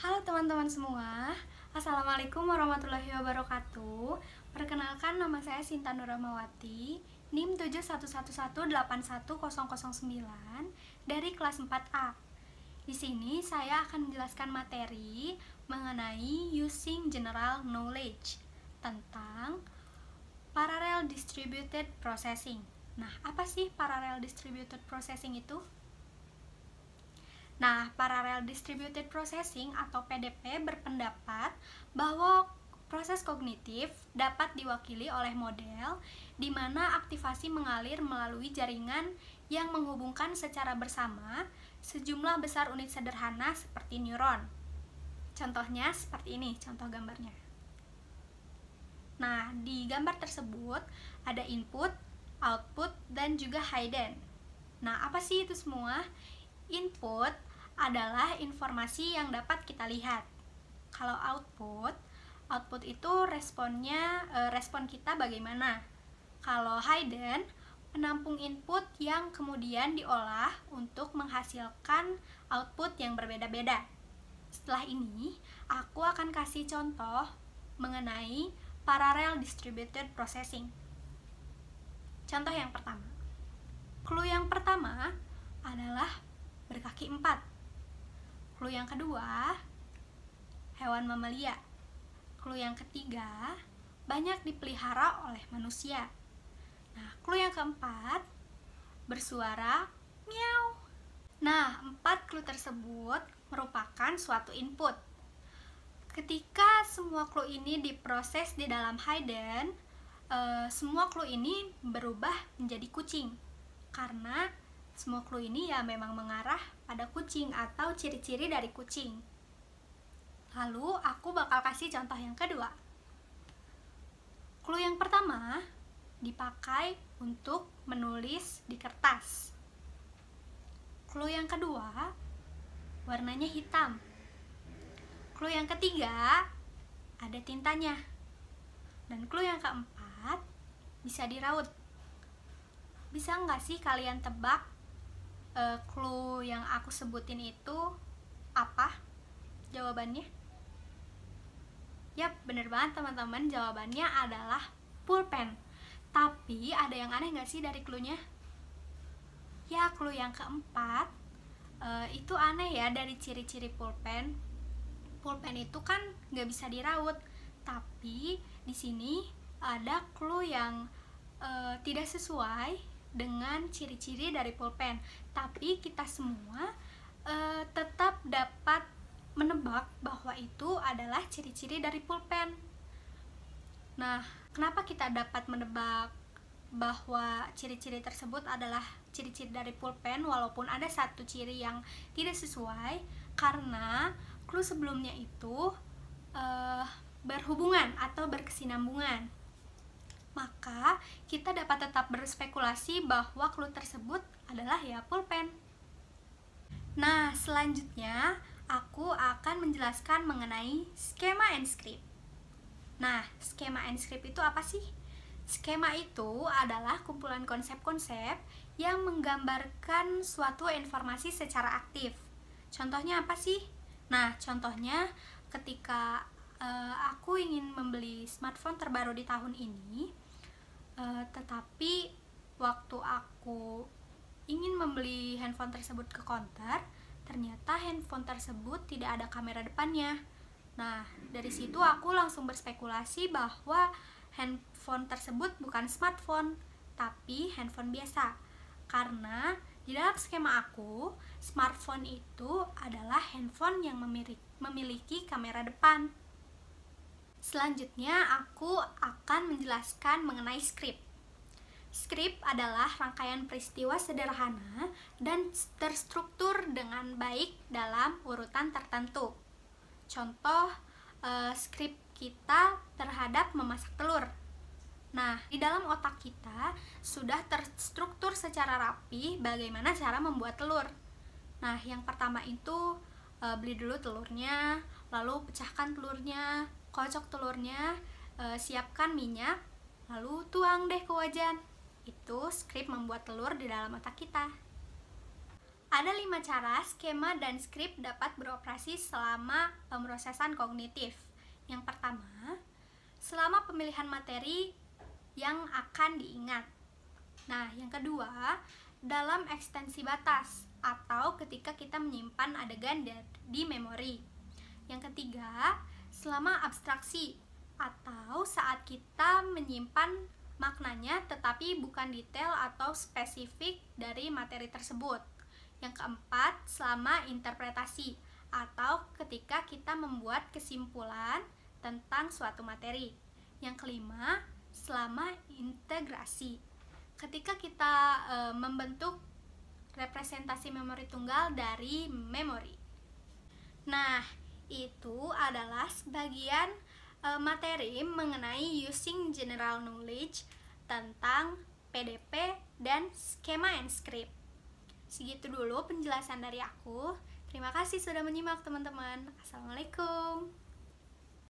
Halo teman-teman semua, Assalamualaikum warahmatullahi wabarakatuh. Perkenalkan, nama saya Sinta Nuramawati, NIM 7111811009 dari kelas 4A. Di sini saya akan menjelaskan materi mengenai Using General Knowledge tentang Parallel Distributed Processing. Nah, apa sih Parallel Distributed Processing itu? Nah, Parallel Distributed Processing atau PDP berpendapat bahwa proses kognitif dapat diwakili oleh model di mana aktivasi mengalir melalui jaringan yang menghubungkan secara bersama sejumlah besar unit sederhana seperti neuron. Contohnya seperti ini, contoh gambarnya. Nah, di gambar tersebut ada input, output, dan juga hidden. Nah, apa sih itu semua? Input adalah informasi yang dapat kita lihat. Kalau output itu respon kita bagaimana. Kalau hidden, penampung input yang kemudian diolah untuk menghasilkan output yang berbeda-beda. Setelah ini, aku akan kasih contoh mengenai Parallel Distributed Processing. Contoh yang pertama. Clue yang pertama adalah berkaki 4. Clue yang kedua, hewan mamalia. Clue yang ketiga, banyak dipelihara oleh manusia. Nah, clue yang keempat, bersuara miau. Nah, 4 clue tersebut merupakan suatu input. Ketika semua clue ini diproses di dalam hidden, semua clue ini berubah menjadi kucing. Karena semua clue ini ya memang mengarah pada kucing atau ciri-ciri dari kucing. Lalu aku bakal kasih contoh yang kedua. Clue yang pertama dipakai untuk menulis di kertas. Clue yang kedua warnanya hitam. Clue yang ketiga ada tintanya. Dan clue yang keempat bisa diraut. Bisa nggak sih kalian tebak clue yang aku sebutin itu apa jawabannya? Yap, bener banget teman-teman, jawabannya adalah pulpen. Tapi ada yang aneh nggak sih dari clue-nya? Ya, clue yang keempat itu aneh ya dari ciri-ciri pulpen. Pulpen itu kan nggak bisa diraut, tapi di sini ada clue yang tidak sesuai dengan ciri-ciri dari pulpen, tapi kita semua tetap dapat menebak bahwa itu adalah ciri-ciri dari pulpen. Nah, kenapa kita dapat menebak bahwa ciri-ciri tersebut adalah ciri-ciri dari pulpen walaupun ada satu ciri yang tidak sesuai? Karena clue sebelumnya itu berhubungan atau berkesinambungan. Maka kita dapat tetap berspekulasi bahwa clue tersebut adalah ya pulpen. Nah, selanjutnya aku akan menjelaskan mengenai skema and script. Nah, skema and script itu apa sih? Skema itu adalah kumpulan konsep-konsep yang menggambarkan suatu informasi secara aktif. Contohnya apa sih? Nah, contohnya ketika aku ingin membeli smartphone terbaru di tahun ini, tetapi waktu aku ingin membeli handphone tersebut ke counter, ternyata handphone tersebut tidak ada kamera depannya. Nah, dari situ aku langsung berspekulasi bahwa handphone tersebut bukan smartphone, tapi handphone biasa. Karena di dalam skema aku, smartphone itu adalah handphone yang memiliki kamera depan. Selanjutnya, aku akan menjelaskan mengenai script. Script adalah rangkaian peristiwa sederhana dan terstruktur dengan baik dalam urutan tertentu. Contoh, script kita terhadap memasak telur. Nah, di dalam otak kita sudah terstruktur secara rapi bagaimana cara membuat telur. Nah, yang pertama itu beli dulu telurnya, lalu pecahkan telurnya, kocok telurnya, siapkan minyak, lalu tuang deh ke wajan. Itu skrip membuat telur di dalam otak kita. Ada 5 cara skema dan skrip dapat beroperasi selama pemrosesan kognitif. Yang pertama, selama pemilihan materi yang akan diingat. Nah, yang kedua, dalam ekstensi batas atau ketika kita menyimpan adegan di memori. Yang ketiga, selama abstraksi atau saat kita menyimpan maknanya tetapi bukan detail atau spesifik dari materi tersebut. Yang keempat, selama interpretasi atau ketika kita membuat kesimpulan tentang suatu materi. Yang kelima, selama integrasi, ketika kita membentuk representasi memori tunggal dari memori. Nah, itu adalah sebagian materi mengenai using general knowledge tentang PDP dan skema and script. Segitu dulu penjelasan dari aku. Terima kasih sudah menyimak teman-teman. Assalamualaikum.